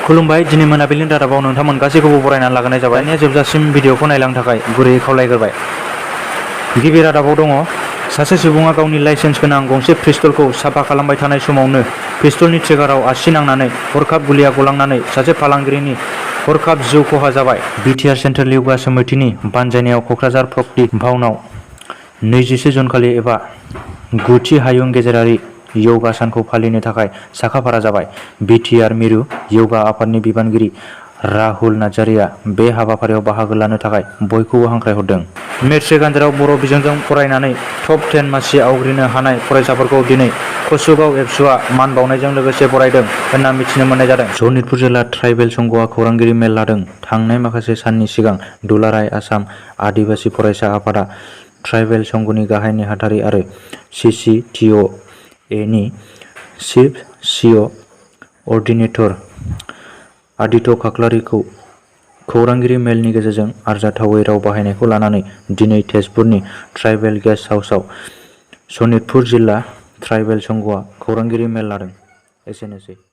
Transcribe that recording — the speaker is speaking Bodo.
खुलुमबाय दिनै मोनाबिलिनि रादाबाव नोंथांमोन गासैखौबो बरायनानै लाग्रोनाय जाबाय। दानिया जोबजासिम भिडिअखौ नायलांनो थाखाय गुरैयै खावलायग्रोबाय। गिबि रादाबाव दङ सासे सुबुङा गावनि लाइसेन्स गोनां गंसे पिस्तलखौ साफा खालामबाय थानाय समावनो पिस्तलनि ट्रिगाराव आसि नांनानै हरखाब गुलिया गलांनानै सासे फालांगिरिनि हरखाब जिउ खहा जाबाय। बिटिआर सेन्ट्रेल योगा समितिनि बानजायनायाव क'क्राझार प्रगति भवनाव 21 जुनखालि एबा 9थि हायुं गेजेरारि योगा सानखौ फालिनो थाखाय साखाफारा जाबाय। बिटिआर मिरु योगा आफादनि बिबानगिरि राहुल नार्जारिया बे हाबाफारियाव बाहागो लानो थाखाय बयखौबो हांख्रायहरदों। मेट्रिक आनजादाव बर' बिजोंजों फरायनानै टप-10 मासि आवग्रिनो हानाय फरायसाफोरखौ दिनै कसुगाव एबसुआ मान बावनायजों लोगोसे बरायदों होनना मिथिनो मोननाय जादों। सनितपुर जिल्ला ट्राइबेल संघआ खौरांगिरि मेल लादों। थांनाय माखासे साननि सिगां दुलाराय आसाम आदिबासि फरायसा आफादा ट्राइबेल संघनि गाहाय नेहाथारि आरो CCTOA नि चिफ अर्डिनेटर आदित्य खाख्लारिखौ खौरांगिरि मेलनि गेजेरजों आरजाथावै राव बाहायनायखौ लानानै दिनै तेजपुरनि ट्राइबेल गेस्ट हाउसआव सनितपुर जिल्ला ट्राइबेल संघआ खौरांगिरि मेल लादों। एसेनोसै।